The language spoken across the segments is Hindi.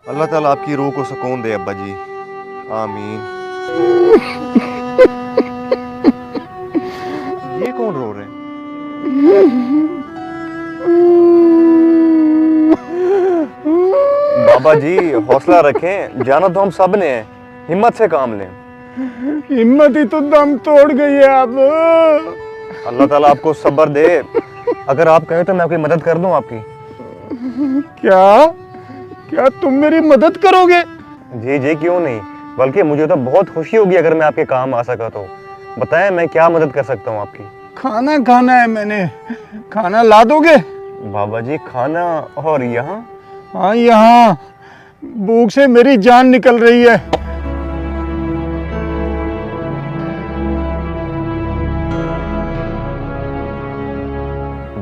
अल्लाह ताला आपकी रूह को सुकून दे अब्बा जी। आमीन। ये कौन रो रहे हैं? बाबा जी हौसला रखें, जाना तो हम सब ने है, हिम्मत से काम लें। हिम्मत ही तो दम तोड़ गई है अब। अल्लाह ताला आपको सब्र दे। अगर आप कहें तो मैं आपकी मदद कर दूं आपकी। क्या क्या तुम मेरी मदद करोगे? जी जी क्यों नहीं, बल्कि मुझे तो बहुत खुशी होगी अगर मैं आपके काम आ सका तो। बताएं मैं क्या मदद कर सकता हूँ आपकी। खाना खाना है मैंने, खाना ला दोगे? बाबा जी खाना? और यहाँ? हाँ यहाँ, भूख से मेरी जान निकल रही है।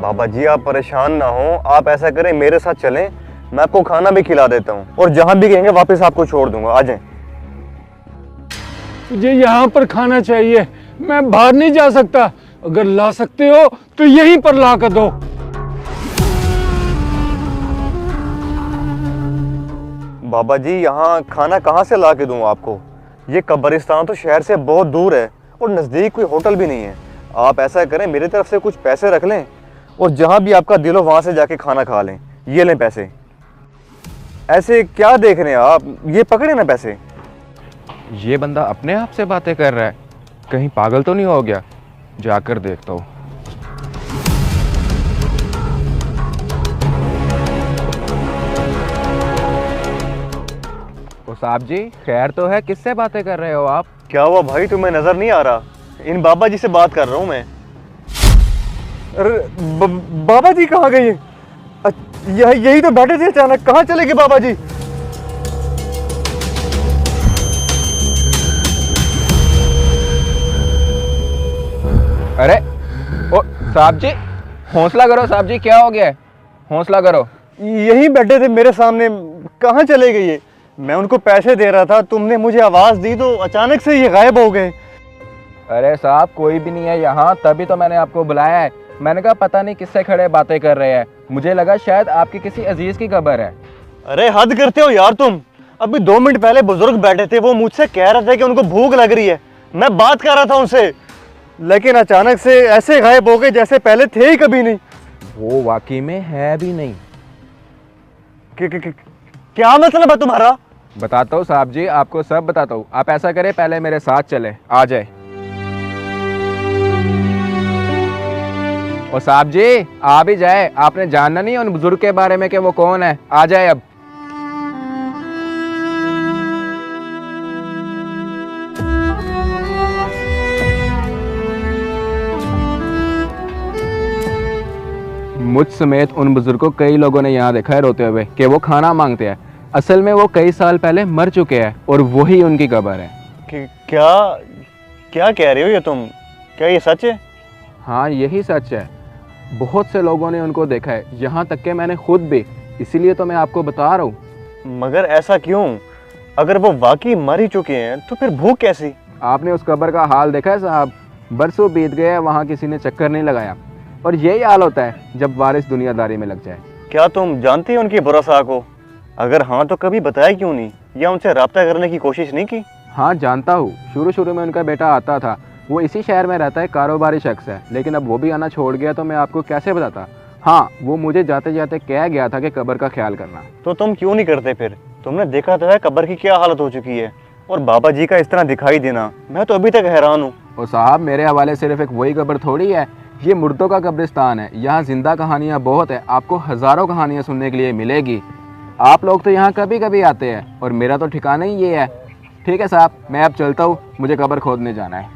बाबा जी आप परेशान ना हो, आप ऐसा करें मेरे साथ चलें, मैं आपको खाना भी खिला देता हूँ और जहां भी कहेंगे वापस आपको छोड़ दूंगा। आ जाएं। मुझे यहाँ पर खाना चाहिए, मैं बाहर नहीं जा सकता। अगर ला सकते हो तो यहीं पर ला कर दो। बाबा जी यहाँ खाना कहाँ से ला के दूँ आपको? ये कब्रिस्तान तो शहर से बहुत दूर है और नज़दीक कोई होटल भी नहीं है। आप ऐसा करें मेरी तरफ से कुछ पैसे रख लें और जहाँ भी आपका दिल हो वहाँ से जाके खाना खा लें। ये लें पैसे। ऐसे क्या देख रहे हैं आप, ये पकड़े ना पैसे। ये बंदा अपने आप से बातें कर रहा है, कहीं पागल तो नहीं हो गया? जाकर देखता हूँ। ओ साहब जी, खैर तो है? किससे बातें कर रहे हो आप? क्या हुआ भाई, तुम्हें नजर नहीं आ रहा? इन बाबा जी से बात कर रहा हूँ मैं। अरे बाबा जी कहाँ गए? यही तो बैठे थे, अचानक कहाँ चले गए बाबा जी? अरे ओ साहब जी, हौसला करो साहब जी, क्या हो गया है? हौसला करो। यही बैठे थे मेरे सामने, कहाँ चले गए ये? मैं उनको पैसे दे रहा था, तुमने मुझे आवाज दी तो अचानक से ये गायब हो गए। अरे साहब कोई भी नहीं है यहाँ, तभी तो मैंने आपको बुलाया है। मैंने कहा पता नहीं किससे खड़े बातें कर रहे हैं, मुझे लगा शायद आपकी किसी अजीज की खबर है। अरे हद करते हो यार तुम। अभी 2 मिनट पहले बुजुर्ग बैठे थे, वो मुझसे कह रहे थे कि उनको भूख लग रही है। मैं बात कर रहा था उनसे, लेकिन अचानक से ऐसे गायब हो गए जैसे पहले थे ही कभी नहीं। वो वाकई में है भी नहीं। क्या मतलब है तुम्हारा? बताता हूँ साहब जी, आपको सब बताता हूँ। आप ऐसा करें, पहले मेरे साथ चले, आ जाए। और साहब जी आ भी जाए, आपने जानना नहीं उन बुजुर्ग के बारे में कि वो कौन है। आ जाए अब। मुझ समेत उन बुजुर्ग को कई लोगों ने यहाँ देखा है रोते हुए कि वो खाना मांगते हैं। असल में वो कई साल पहले मर चुके हैं और वही उनकी कब्र है। क्या क्या कह रहे हो ये तुम? क्या ये सच है? हाँ यही सच है, बहुत से लोगों ने उनको देखा है, यहाँ तक कि मैंने खुद भी, इसीलिए तो मैं आपको बता रहा हूँ। मगर ऐसा क्यों? अगर वो वाकई मर ही चुके हैं तो फिर भूख कैसी? आपने उस कब्र का हाल देखा है साहब? बरसों बीत गए, वहाँ किसी ने चक्कर नहीं लगाया। और यही हाल होता है जब वारिस दुनियादारी में लग जाए। क्या तुम जानती हो उनकी बुरा को? अगर हाँ तो कभी बताया क्यों नहीं, या उनसे रब्ता करने की कोशिश नहीं की? हाँ जानता हूँ, शुरू में उनका बेटा आता था, वो इसी शहर में रहता है, कारोबारी शख्स है, लेकिन अब वो भी आना छोड़ गया तो मैं आपको कैसे बताता। हाँ वो मुझे जाते जाते कह गया था कि कब्र का ख्याल करना। तो तुम क्यों नहीं करते फिर? तुमने देखा तो है कब्र की क्या हालत हो चुकी है, और बाबा जी का इस तरह दिखाई देना, मैं तो अभी तक हैरान हूँ। और साहब मेरे हवाले सिर्फ एक वही कब्र थोड़ी है, ये मुर्दों का कब्रिस्तान है। यहाँ जिंदा कहानियाँ बहुत है, आपको हज़ारों कहानियाँ सुनने के लिए मिलेगी। आप लोग तो यहाँ कभी कभी आते हैं और मेरा तो ठिकाना ही ये है। ठीक है साहब, मैं अब चलता हूँ, मुझे कब्र खोदने जाना है।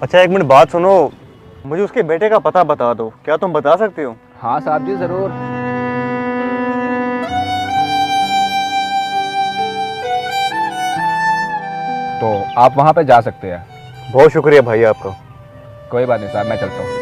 अच्छा एक मिनट बात सुनो, मुझे उसके बेटे का पता बता दो, क्या तुम बता सकते हो? हाँ साहब जी ज़रूर। तो आप वहाँ पे जा सकते हैं। बहुत शुक्रिया भाई आपका। कोई बात नहीं साहब, मैं चलता हूँ।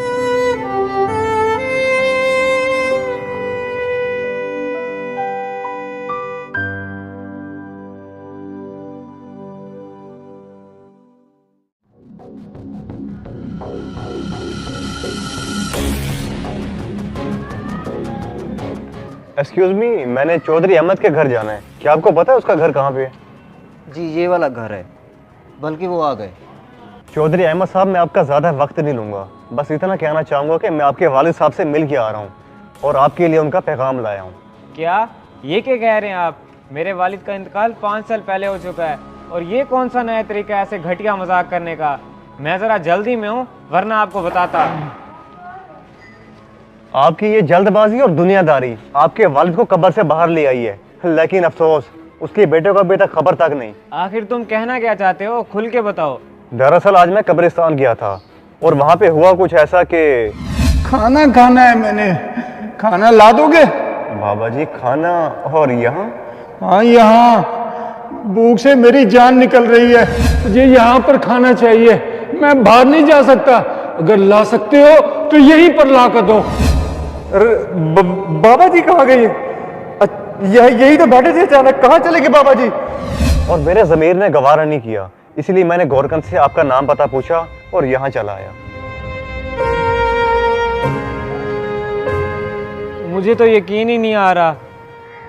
एक्सक्यूज मी, मैंने चौधरी अहमद के घर जाना है। क्या आपको पता है उसका घर कहाँ पे है? जी ये वाला घर है, बल्कि वो आ गए। चौधरी अहमद साहब, मैं आपका ज़्यादा वक्त नहीं लूँगा। बस इतना कहना चाहूँगा कि मैं आपके वालिद साहब से मिल के आ रहा हूँ और आपके लिए उनका पैगाम लाया हूँ। क्या ये क्या कह रहे हैं आप? मेरे वालिद का इंतकाल 5 साल पहले हो चुका है और ये कौन सा नया तरीका है ऐसे घटिया मजाक करने का? मैं ज़रा जल्दी में हूँ, वरना आपको बताता। आपकी ये जल्दबाजी और दुनियादारी आपके वालिद को कब्र से बाहर ले आई है, लेकिन अफसोस उसके बेटे को अभी तक खबर तक नहीं। आखिर तुम कहना क्या चाहते हो? खुल के बताओ। दरअसल आज मैं कब्रिस्तान गया था और वहाँ पे हुआ कुछ ऐसा कि खाना खाना है मैंने, खाना ला दोगे? बाबा जी खाना? और यहाँ? हाँ यहाँ, भूख से मेरी जान निकल रही है। मुझे यहाँ पर खाना चाहिए, मैं बाहर नहीं जा सकता। अगर ला सकते हो तो यहीं पर ला कर दो। बाबा जी कहाँ गए? यही तो बैठे थे, अचानक कहाँ चले गए बाबा जी? और मेरे ज़मीर ने गवारा नहीं किया, इसलिए मैंने गोरकंद से आपका नाम पता पूछा और यहाँ चला आया। मुझे तो यकीन ही नहीं आ रहा।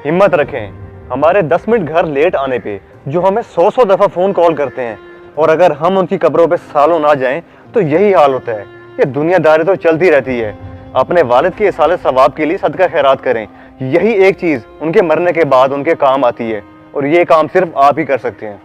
हिम्मत रखें, हमारे 10 मिनट घर लेट आने पे जो हमें 100 दफ़ा फ़ोन कॉल करते हैं, और अगर हम उनकी कब्रों पे सालों ना जाएं तो यही हाल होता है। ये दुनियादारी तो चलती रहती है। अपने वालिद के इसाले सवाब के लिए सदका खैरात करें, यही एक चीज़ उनके मरने के बाद उनके काम आती है, और ये काम सिर्फ आप ही कर सकते हैं।